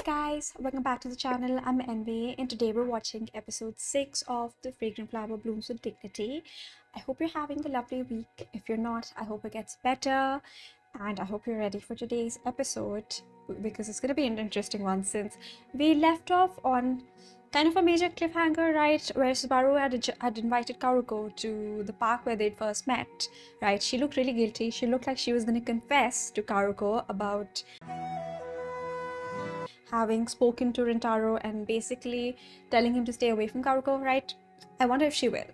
guys, welcome back to the channel. I'm Envy and today we're watching episode 6 of The Fragrant Flower Blooms with Dignity. I hope you're having a lovely week. If you're not, I hope it gets better and I hope you're ready for today's episode because it's going to be an interesting one since we left off on kind of a major cliffhanger, right? Where Subaru had invited Karuko to the park where they'd first met, right? She looked really guilty. She looked like she was going to confess to Karuko about having spoken to Rintaro and basically telling him to stay away from Karuko, right? I wonder if she will.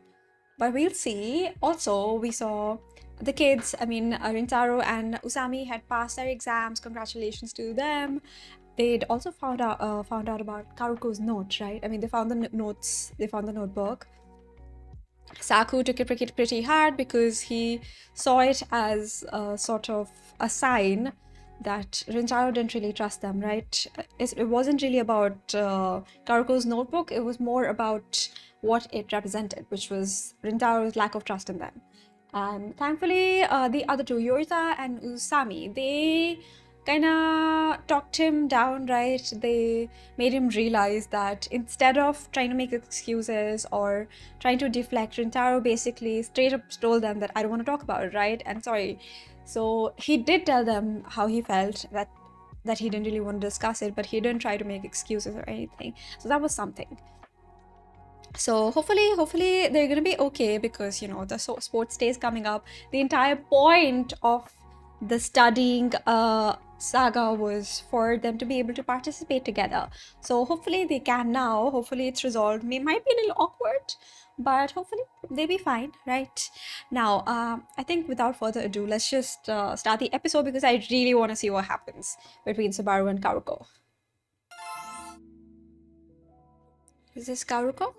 But we'll see. Also, we saw the kids, Rintaro and Usami had passed their exams. Congratulations to them. They'd also found out about Karuko's note, right? I mean, they found the notes, they found the notebook. Saku took it pretty hard because he saw it as a sort of a sign that Rintaro didn't really trust them, right? It wasn't really about Karuko's notebook, it was more about what it represented, which was Rintaro's lack of trust in them. And thankfully, the other two, Yorita and Usami, they kind of talked him down, right? They made him realize that instead of trying to make excuses or trying to deflect, Rintaro basically straight up told them that I don't want to talk about it, right? And sorry. So he did tell them how he felt, that he didn't really want to discuss it, but he didn't try to make excuses or anything. So that was something. So hopefully they're gonna be okay because, you know, the sports day is coming up. The entire point of the studying saga was for them to be able to participate together. So hopefully they can now. Hopefully it's resolved. Might be a little awkward, but hopefully they'll be fine, right? Now, I think without further ado, let's just start the episode because I really want to see what happens between Subaru and Karuko. Is this Karuko?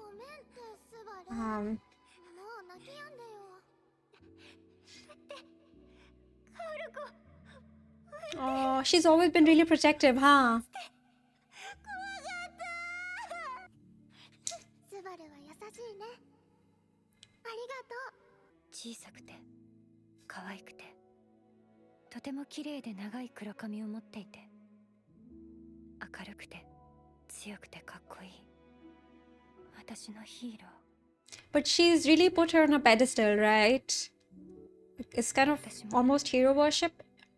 Oh, she's always been really protective, huh? 小さくて可愛くてとても綺麗で長い黒髪を持っていて明るくて強くてかっこいい私のヒーロー But she's really put her on a pedestal, right? It's kind of almost hero worship.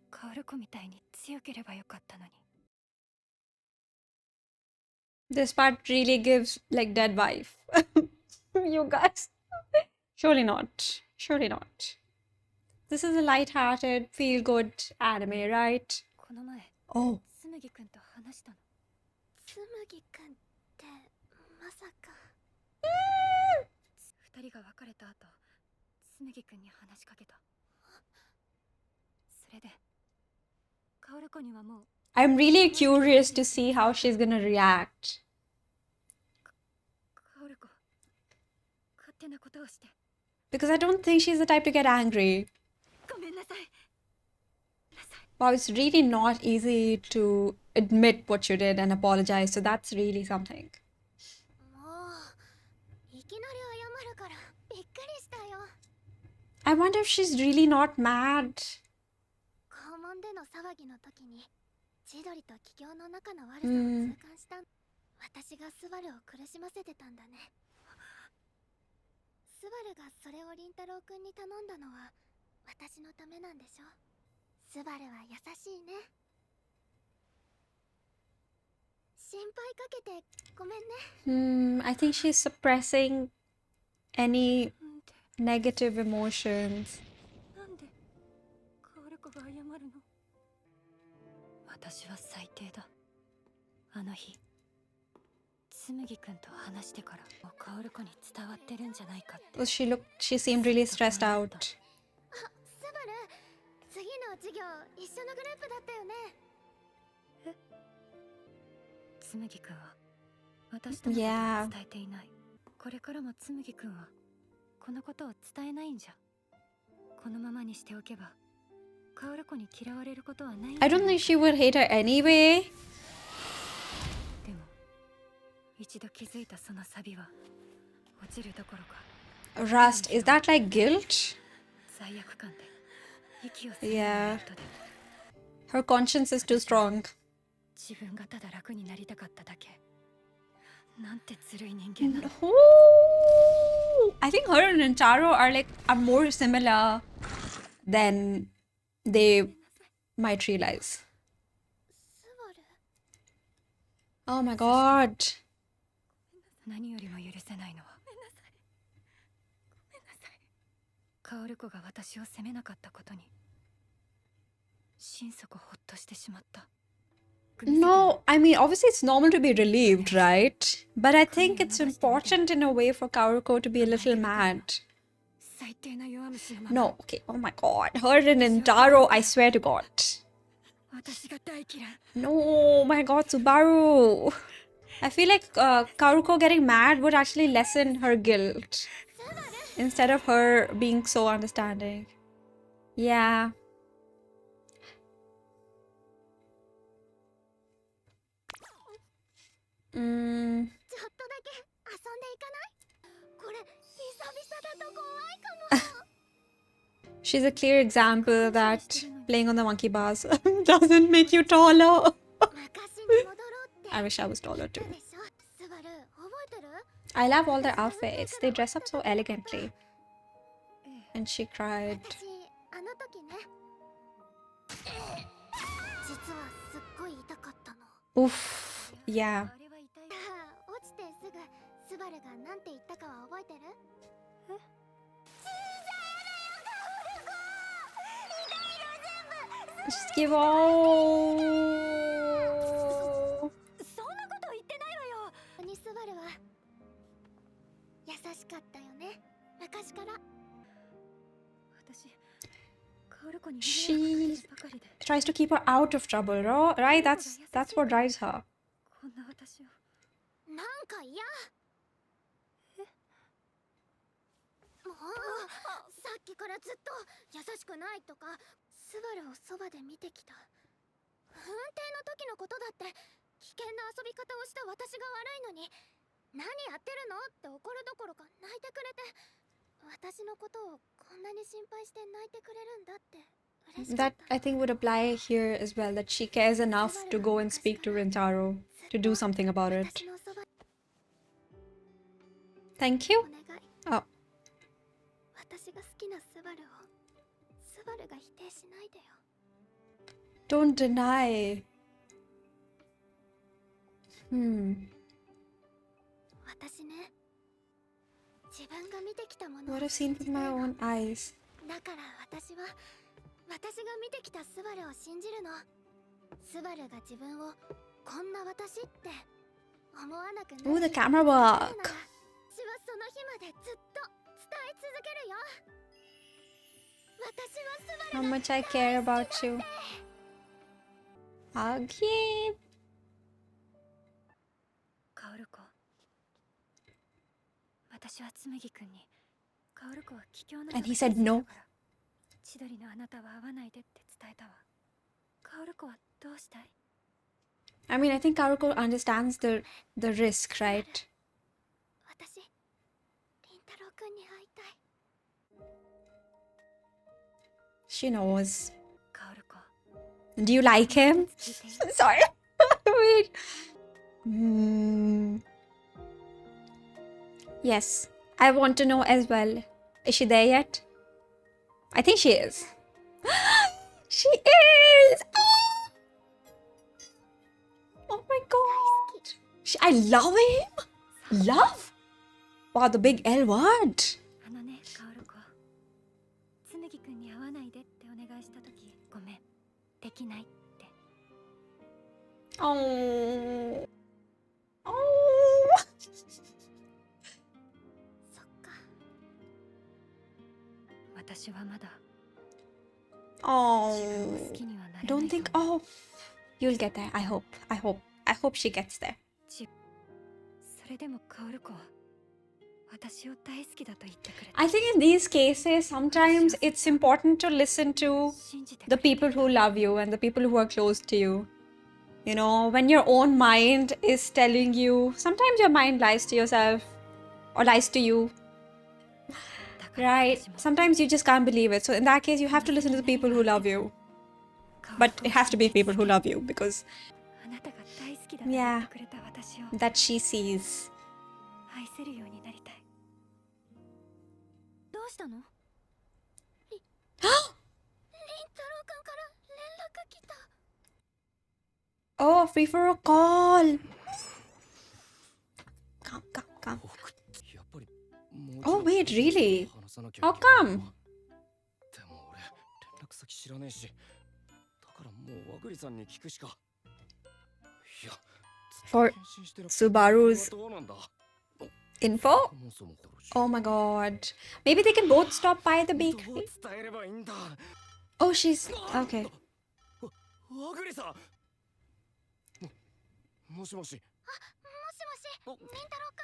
カオルコみたいに強ければよかったのに This part really gives like dead wife. You guys. Surely not. Surely not. This is a light-hearted, feel-good anime, right? この前 Oh. つむぎくんと話したのつむぎくんってまさか二人が別れた後つむぎくんに話しかけたそれでカオルコにはもう I'm really curious to see how she's gonna react. カオルコ勝手なことをして Because I don't think she's the type to get angry. ごめんなさい Wow, it's really not easy to admit what you did and apologize, so that's really something. もういきなり謝るからびっくりしたよ I wonder if she's really not mad. 校門での騒ぎの時に千鳥と企業の仲の悪さを痛感した、私がスバルを苦しませてたんだねスバルがそれをリンタロウくんに頼んだのは私のためなんでしょスバルは優しいね心配かけてごめんね I think she's suppressing any negative emotions. なんでカオルコが謝るの私は最低だあの日つむぎくんと話してからもうカオルコに伝わってるんじゃないかって Well, she seemed really stressed out. あ、スバル次の授業一緒のグループだったよねえつむぎくんは私とのことを伝えていない、これからもつむぎくんはこのことを伝えないんじゃこのままにしておけばカオルコに嫌われることはないんだ I don't think she would hate her anyway. でも一度気づいたそのサビは落ちるどころか Rust, is that like guilt? 罪悪感で息をする Yeah. ことで Her conscience is too strong. 自分がただ楽になりたかっただけ。なんてずるい人間なの。I think her and Rintaro are more similar than they might realize. スバル。 Oh my god. 何よりも許せないのは。ごめんなさい。ごめんなさい。カオル子が私を責めなかったことに、心底ほっとしてしまった。 No, I mean, obviously it's normal to be relieved, right? But I think it's important in a way for Kaoruko to be a little mad. 最低な弱虫のまま。 No, okay, oh my god. Her and Intaro, I swear to god. 私が大嫌い。 No, my god, Subaru. I feel like Kaoruko getting mad would actually lessen her guilt instead of her being so understanding. Yeah. Mm. ちょっとだけ遊んでいかない？これ久々だと怖いかも。 She's a clear example that playing on the monkey bars doesn't make you taller. 昔に戻ろうって。 I wish I was taller 言っ too. たでしょ。スバル、覚えてる？ I love all their outfits. They dress up so elegantly. And she cried. 私、あの時ね。実はすっごい痛かったの。 Oof. Yeah. あれは痛い。落ちてすぐスバルがなんて言ったかは覚えてる？え？ Just give all. そんなこと言ってないわよ。にスバルは優しかったよね。昔から。私、カオル子に She tries to keep her out of trouble, right? That's what drives her. こんな私を。なんか嫌。もうさっきからずっと優しくないとか、スバルをそばで見てきた。運転の時のことだって危険な遊び方をした私が悪いのに、何やってるのって怒るどころか泣いてくれて、私のことをこんなに心配して泣いてくれるんだって嬉しかっ That た。 I think would apply here as well, that she cares enough to go and speak to Rintaro to do something about it. 私のそば Thank you. お願い。 Oh, 私が好きなスバルをスバルが否定しないでよ。 don't deny. Hmm. 私ね、自分が見てきたもの What を I've seen 信じ with た my いの。 own eyes. だから私が見てきたスバルを信じるの。スバルが自分をこんな私って思わなくなる。 Ooh, the camera work. 私はその日までずっと伝え続けるよ。私はスバ How ルが much I care about you. Okay. カオル子、私は紬くんにカオル子は卑怯な And he said no. 千鳥のあなたは会わないでって伝えたわ。カオル子はどうしたい？ I mean, I think Karuko understands the risk, right? 私、凛太郎くんに会いたい。 She knows. カオル子、 Do you like him? 聞いていい？ Sorry. Wait. Hmm. Yes, I want to know as well. Is she there yet? I think she is. She is! Oh my god. I love him. Love? Wow, the big L word. あのね、カオル子、紬くんに会わないでってお願いしたとき、ごめん、できないって。 Oh. Oh. そっか。私はまだ Oh. 自分を好きにはなれない Don't think. かも。 Oh. You'll get there. I hope. I hope. I hope she gets there. それでもカオル子は私を大好きだと言ってくれた。 I think in these cases, sometimes it's important to listen to 信じてく the れて people who love you and the people who are close to you. You know, when your own mind is telling you, sometimes your mind lies to yourself or lies to you, だから right? 私も Sometimes you just can't believe it. So in that case, you have to listen to the people who love you. カオル But 子を it has to be people who love you because あなたが Yeah, that she sees. 愛せるようになりたい。どうしたの？りんたろうくんから連絡来た。 Oh, free for a call. Come. Oh, wait, really? How come? For Subaru's info? Oh my god. Maybe they can both stop by the bakery. Oh, she's... Okay.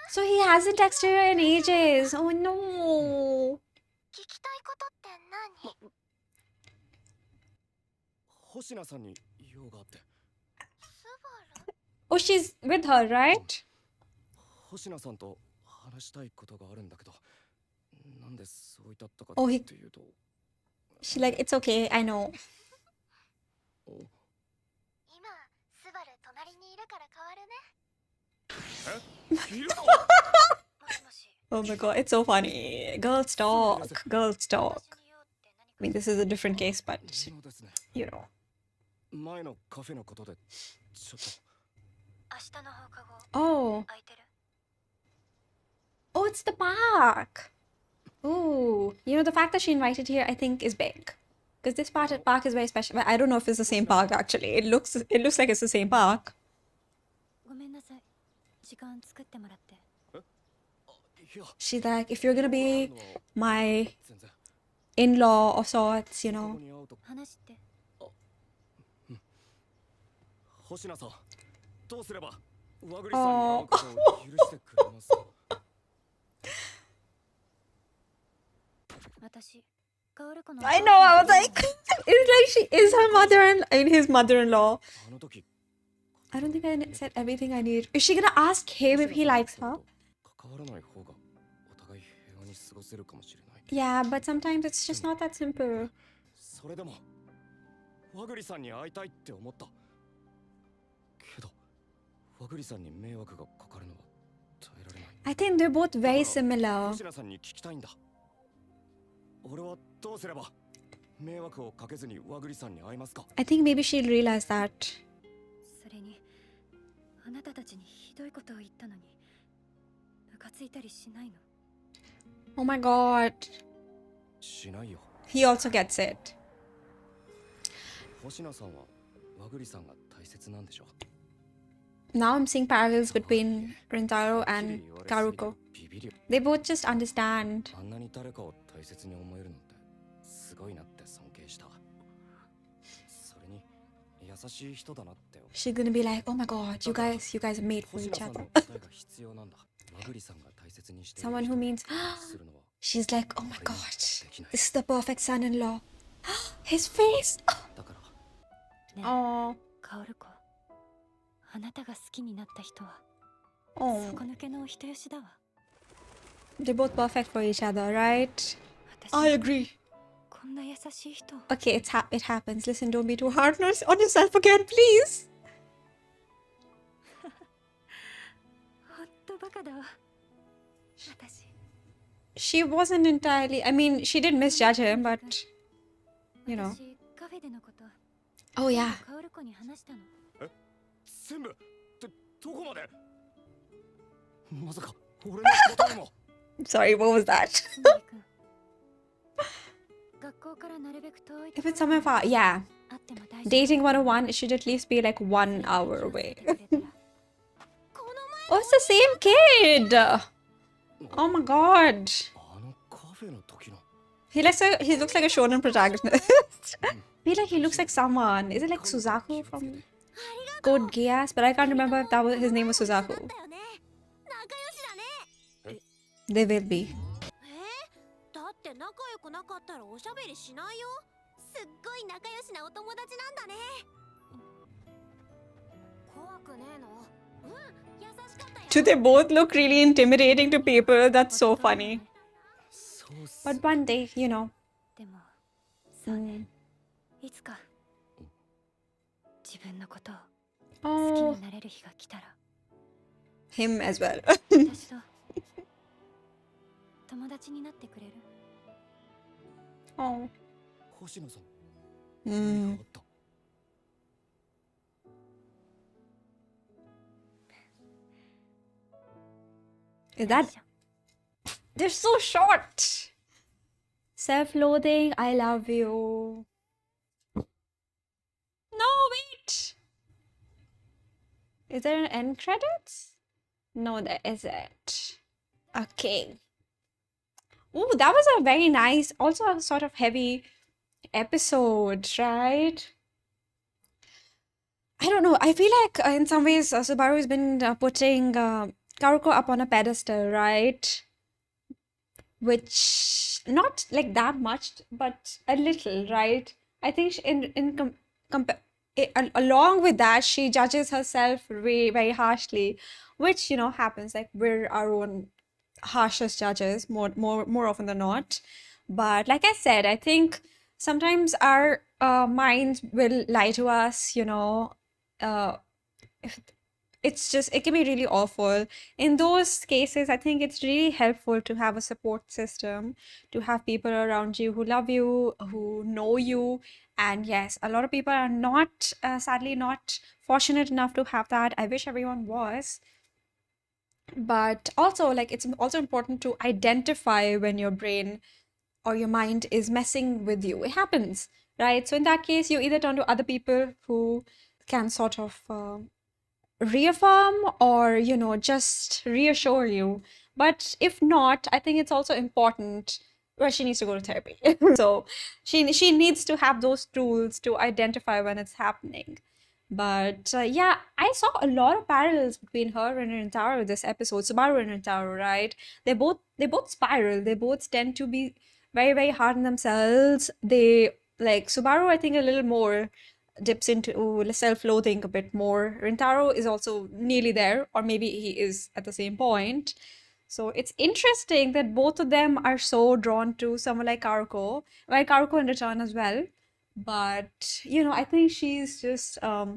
So he hasn't texted her in ages. Oh no. 聞きたいことって何？星名さんに用があって。スバル？ Oh, she's with her, right? 星名さんと話したいことがあるんだけど、なんでそう至ったか Oh, っていうと。She's like, it's okay, I know. 今、スバル隣にいるから変わるね。え？いるの？もしもし。 Oh my god, it's so funny. Girls talk. Girls talk. I mean, this is a different case, but you know. 前のカフェのことでちょっと。明日の放課後。 Oh. 空いてる？ Oh, it's the park. Ooh, you know, the fact that she invited here, I think, is big. Because this park is very special. But I don't know if it's the same park, actually. It looks like it's the same park. ごめんなさい。時間作ってもらって。 She's like, if you're gonna be my in-law of sorts, you know. 話って。星名さん、どうすれば和栗さんに会うことを許してくれますか？私、薫子の。 I know, I was like, it's like she is her his mother-in-law. I don't think I said everything I need. Is she gonna ask him if he likes her? Yeah, but sometimes it's just not that simple. I think they're both very similar. I think maybe she'll realize that. Oh my god. He also gets it. Now I'm seeing parallels between Rintaro and Karuko. They both just understand. She's gonna be like, oh my god, you guys are made for each other. Someone who means, she's like, oh my god, this is the perfect son-in-law. His face. Oh. Oh. They're both perfect for each other, right? I agree. Okay, it happens. Listen, don't be too hard on yourself again, please. She wasn't entirely... I mean, she did misjudge him, but... You know. Oh, yeah. Sorry, what was that? If it's somewhere far, yeah. Dating 101, it should at least be like 1 hour away. Oh, it's the same kid! Oh my god. He looks like a shonen protagonist. I feel like he looks like someone. Is it like Suzaku from Code Geass? But I can't remember if his name was Suzaku. They will be. Do they both look really intimidating to people? That's so funny. But one day, you know. 好き Oh, になれる日が来たら him as well. 私と友達になってくれる Oh. 星野さん、Mm. 何かあった？ Is 内 that 緒 they're so short? Self-loathing, I love you. No, wait. Is there an end credits? No, there isn't. Okay. Ooh, that was a very nice, also a sort of heavy episode, right? I don't know. I feel like in some ways Subaru has been putting Karuko up on a pedestal, right? Which not like that much, but a little, right? I think compa along with that, she judges herself very, very harshly, which happens. Like we're our own harshest judges more often than not. But like I said, I think sometimes our minds will lie to us. Uh, if it's just it can be really awful in those cases. I think it's really helpful to have a support system, to have people around you who love you, who know you. And yes, a lot of people are not sadly not fortunate enough to have that. I wish everyone was. But also, like, it's also important to identify when your brain or your mind is messing with you. It happens, right? So in that case, you either turn to other people who can sort of reaffirm or just reassure you. But if not, I think it's also important. Well, she needs to go to therapy. So she needs to have those tools to identify when it's happening. But yeah, I saw a lot of parallels between her and Rintaro this episode. Subaru and Rintaro, right? They both spiral. They both tend to be very, very hard on themselves. They like Subaru, I think, a little more dips into self-loathing a bit more. Rintaro is also nearly there, or maybe he is at the same point. So it's interesting that both of them are so drawn to someone like Karuko, like Karuko in return as well. But I think she's just uh,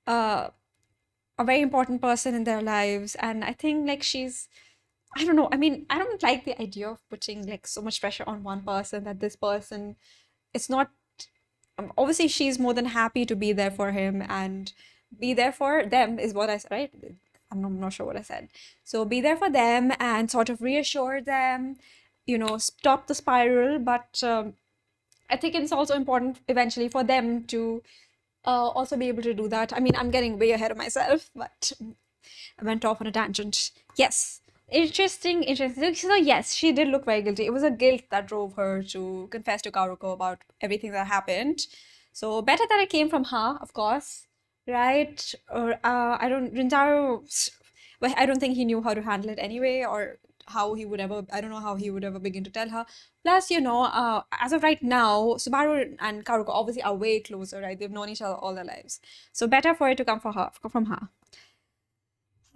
a very important person in their lives, and I think like she's I don't know. I mean, I don't like the idea of putting like so much pressure on one person that this person it's not obviously she's more than happy to be there for him and be there for them is what I said, right? I'm not sure what I said. So be there for them and sort of reassure them, stop the spiral. But I think it's also important eventually for them to also be able to do that. I mean, I'm getting way ahead of myself, but I went off on a tangent. Yes. Interesting, interesting. So yes, she did look very guilty. It was a guilt that drove her to confess to Karuko about everything that happened. So better that it came from her, of course, right? Or I don't Rintaro, well, I don't think he knew how to handle it anyway, or how he would ever. I don't know how he would ever begin to tell her. Plus, as of right now, Subaru and Karuko obviously are way closer, right? They've known each other all their lives. So better for it to come from her.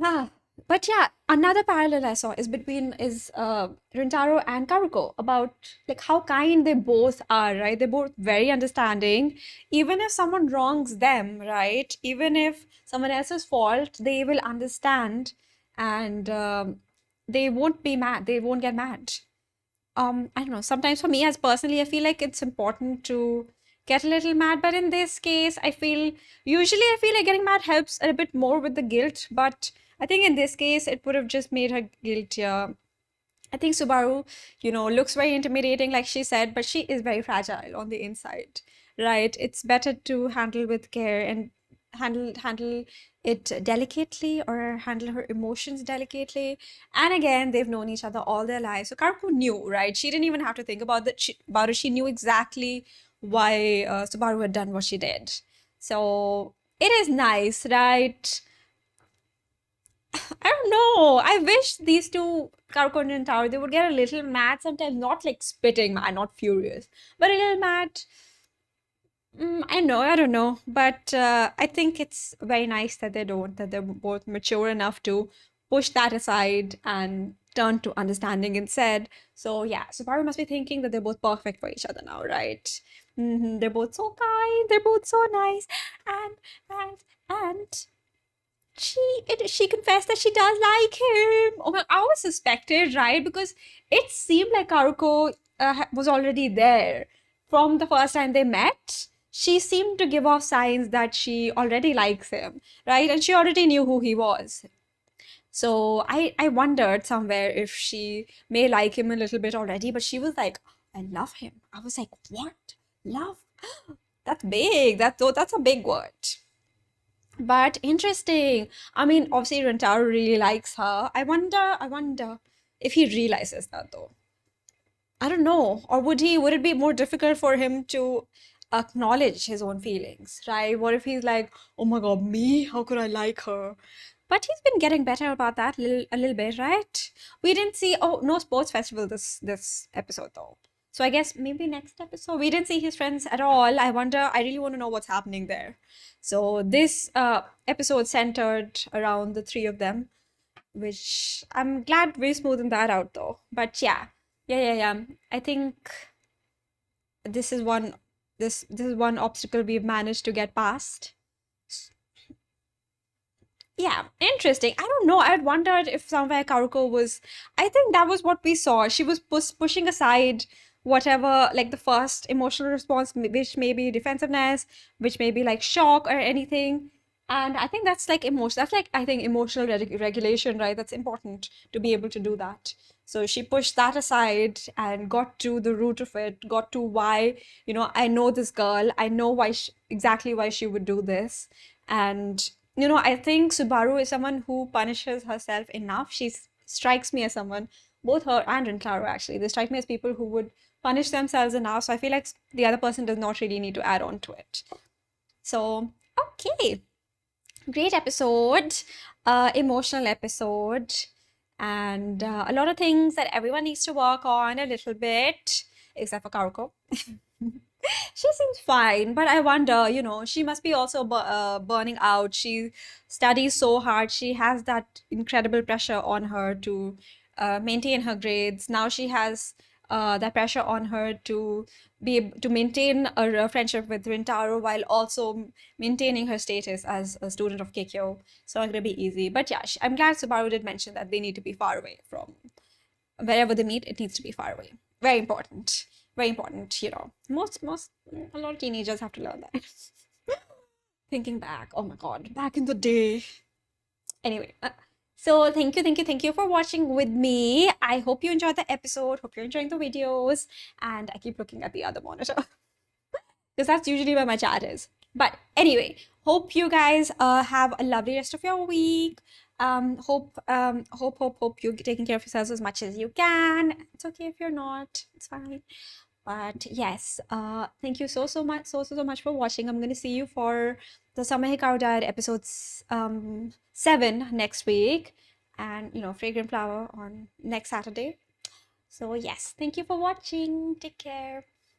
Ah, but yeah, another parallel I saw is Rintaro and Karuko about like how kind they both are, right? They're both very understanding. Even if someone wrongs them, right? Even if someone else's fault, they will understand and they won't be mad. They won't get mad. I don't know, sometimes for me as personally, I feel like it's important to get a little mad, but in this case, I feel like getting mad helps a bit more with the guilt, but I think in this case, it would have just made her guiltier. I think Subaru, looks very intimidating, like she said, but she is very fragile on the inside, right? It's better to handle with care and handle it delicately or handle her emotions delicately. And again, they've known each other all their lives. So Karuko knew, right? She didn't even have to think about it. She knew exactly why Subaru had done what she did. So it is nice, right? I don't know. I wish these two, Karuko and Tower, they would get a little mad sometimes, not like spitting mad, not furious, but a little mad. I don't know. But I think it's very nice that they don't, that they're both mature enough to push that aside and turn to understanding instead. So yeah, Subaru must be thinking that they're both perfect for each other now, right? They're both so kind, they're both so nice, and she confessed that she does like him. Oh my, I was suspected, right? Because it seemed like Karuko was already there from the first time they met. She seemed to give off signs that she already likes him, right? And she already knew who he was. So I wondered somewhere if she may like him a little bit already, but she was like, I love him. I was like, what? Love? That's big. That's a big word. But interesting. I mean, obviously Rentaro really likes her. I wonder if he realizes that though. I don't know. Or would it be more difficult for him to acknowledge his own feelings, right? What if he's like, oh my God, me? How could I like her? But he's been getting better about that a little bit, right? We didn't see, oh, no sports festival this episode though. So I guess maybe next episode. We didn't see his friends at all. I really want to know what's happening there. So this episode centered around the three of them, which I'm glad we smoothed that out though. But yeah. I think this is one this is one obstacle we've managed to get past. Yeah, interesting. I don't know. I'd wondered if somewhere Karuko was. I think that was what we saw. She was pushing aside whatever, like the first emotional response, which may be defensiveness, which may be like shock or anything. And I think that's like emotion. That's like, I think, emotional regulation, right? That's important to be able to do that. So she pushed that aside and got to the root of it, got to why, I know this girl. I know exactly why she would do this. And I think Subaru is someone who punishes herself enough. She strikes me as someone, both her and Rintaro actually, they strike me as people who would punish themselves enough. So I feel like the other person does not really need to add on to it. So, okay. Great episode, emotional episode, and a lot of things that everyone needs to work on a little bit, except for Karuko. She seems fine, but I wonder, she must be also burning out. She studies so hard. She has that incredible pressure on her to maintain her grades. Now she has that pressure on her to to maintain a friendship with Rintaro while also maintaining her status as a student of Keikyo. So not gonna be easy. But yeah, I'm glad Subaru did mention that they need to be far away from wherever they meet. It needs to be far away. Very important. Very important. A lot of teenagers have to learn that. Thinking back, oh my God, back in the day. Anyway, so thank you for watching with me. I hope you enjoyed the episode. Hope you're enjoying the videos. And I keep looking at the other monitor because that's usually where my chat is. But anyway, hope you guys have a lovely rest of your week. Hope you're taking care of yourselves as much as you can. It's okay if you're not. It's fine. But yes, thank you so much for watching. I'm gonna see you for the Summer Hikaru Diet episodes 7 next week, and Fragrant Flower on next Saturday. So yes, thank you for watching. Take care.